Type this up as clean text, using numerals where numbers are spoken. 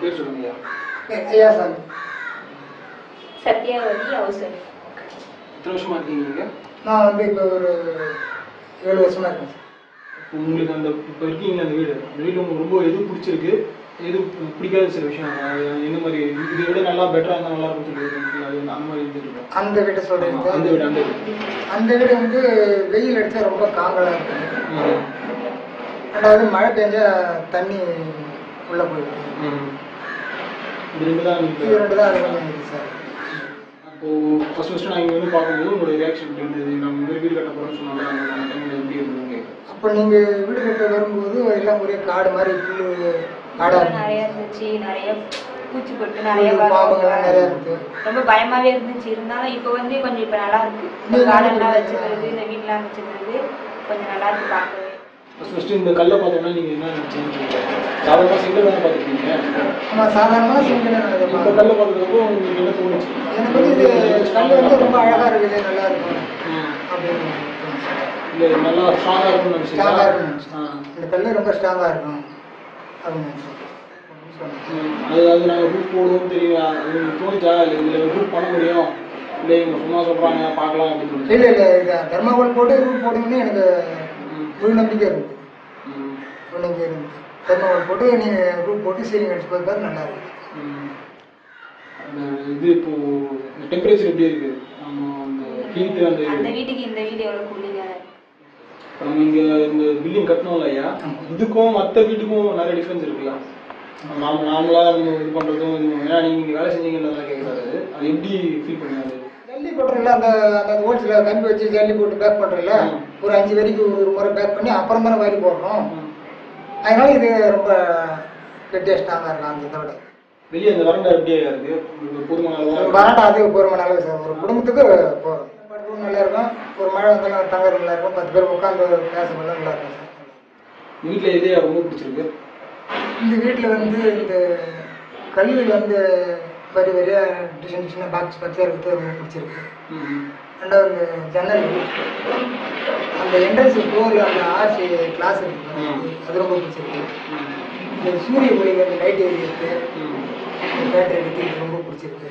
பேர் சொல்லுங்கய்யா. ஐயா சாமி. சத்யாவதி ஹவுசர். எத்தனை வருஷமா இருக்கீங்க நீங்க? நான் வந்து இப்போ ஒரு 7 வருஷமா இருக்கேன் சார். உங்களுக்கு அந்த இப்போ இருக்கீங்க அந்த வீடு உங்களுக்கு ரொம்ப எது பிடிச்சிருக்கு, எது பிடிக்காத சில விஷயம் எந்த மாதிரி இதை விட நல்லா பெட்டராக இருந்தால் நல்லா இருக்கும்னு சொல்லி அது அந்த மாதிரி இருந்துருக்கு? அந்த வீட்டை சொல்றீங்க? அந்த வீடு வந்து வெயில் அடிச்சா ரொம்ப காங்கலா இருக்கு. ரெண்டாவது மழை பெஞ்சா தண்ணி உள்ள போயிருக்கு. இது ரெண்டு தான் இருக்கு சார். இப்போ ஃபர்ஸ்ட் நான் இங்கே வந்து பார்க்கும்போது உங்களுடைய ரியாக்ஷன் எப்படி இருந்தது? நம்ம இந்த வீடு கட்ட போகிறோம்னு சொன்னாங்க, அந்த டைமில் எப்படி இருந்ததுங்க? அப்போ நீங்கள் வீடு கட்ட வரும்போது எல்லாம் ஒரே காடு மாதிரி புல்லு காடாக நிறைய இருந்துச்சு, நிறைய பூச்சி போட்டு நிறைய பாம்புங்கள்லாம் நிறையா இருக்கு. ரொம்ப பயமாவே இருந்துச்சு. இருந்தாலும் இப்போ வந்து கொஞ்சம் இப்போ நல்லா இருக்கு. காடெல்லாம் வச்சுக்கிறது, இந்த வீடெலாம் வச்சுக்கிறது கொஞ்சம் நல்லா இருக்கு பார்க்கவே. ஃபர்ஸ்ட் இந்த கல்லை பார்த்தோம்னா நீங்கள் என்ன நினச்சிங்க? சாதாரணமாக செங்கல் தானே பார்த்துருக்கீங்க? ஆமாம், சாதாரணமாக செங்கல். இந்த கல்லை பார்க்குறப்போ உங்களுக்கு என்ன தோணுச்சு? எனக்கு வந்து இது கல் வந்து ரொம்ப அழகாக இருக்குது, நல்லா இருக்கும் அப்படின்னு. இல்லை நல்லா ஸ்ட்ராங்காக இருக்கும்னு நினச்சிங்க? ஸ்ட்ராங்காக இருக்குன்னு இந்த கல் ரொம்ப ஸ்ட்ராங்காக இருக்கும் அப்படின்னு அது நாங்கள் ரூட் போடுவோம்னு தெரியும். உங்களுக்கு தோணுச்சா இதில் ரூட் பண்ண முடியும், இல்லை இவங்க சும்மா சொல்கிறாங்க பார்க்கலாம் அப்படின்னு சொல்லி? இல்லை இல்லை, இது தர்மாகோல் போட்டு ரூட் போடுங்கன்னு எனக்கு முழு நம்பிக்கை இருந்தது. முழு நம்பிக்கை இருந்தது. தர்மாகோல் போட்டு நீங்கள் ரூட் போட்டு சீலிங் அடிச்சு பார்த்தாரு நல்லா இருக்கு. இது இப்போ டெம்பரேச்சர் எப்படி இருக்கு? நம்ம அந்த ஹீட் அந்த வீட்டுக்கு இந்த வீடு எவ்வளோ கூலிங்காக இருக்கு. நம்ம இங்கே இந்த பில்டிங் கட்டணும்ல ஐயா, இதுக்கும் மற்ற வீட்டுக்கும் நிறைய டிஃப்ரென்ஸ் இருக்குல்ல? நார்மலாக நம்ம இது பண்ணுறதும் ஏன்னா நீங்கள் இங்கே வேலை செஞ்சீங்கன்றதான் கேட்குறாரு. அது எப்படி ஃபீல் பண்ணாரு? ஜல்லி போட்டுறல, அந்த அந்த ஹோல்ஸில் கம்பி வச்சு ஜல்லி போட்டு பேக் பண்ணுறல, ஒரு 5 வரைக்கும் ஒரு முறை பேக் பண்ணி அப்புறம் தானே வாரி போடுறோம். அதனால இது ரொம்ப டேஸ்டாக இருக்கும். அந்த இதை விட வெளியே அந்த வரண்டா எப்படியா இருக்கு? போதுமான அளவு வரண்டா அது போதுமான அளவு சார். ஒரு குடும்பத்துக்கு போதும், நல்லா இருக்கும். ஒரு மழை வந்தாலும் தங்குறது நல்லா இருக்கும். 10 பேர் உட்காந்து பேசப்பட நல்லா இருக்கும் சார். வீட்டில் எதே ரொம்ப பிடிச்சிருக்கு? இந்த வீட்டில் வந்து இந்த கல்வியில் வந்து வரி வரியாக டிசைன் டிசைனாக பாக்ஸ் பற்றியாக இருக்கிறது ரொம்ப பிடிச்சிருக்கு. ரெண்டாவது இந்த ஜன்னல், அந்த என்ட்ரன்ஸ் டோரில் அந்த ஆர்சி கிளாஸ் இருக்குது, அது ரொம்ப பிடிச்சிருக்கு. இந்த சூரிய ஒளி அந்த லைட் எரியுது, பேட்டரி இருக்குது, இது ரொம்ப பிடிச்சிருக்கு.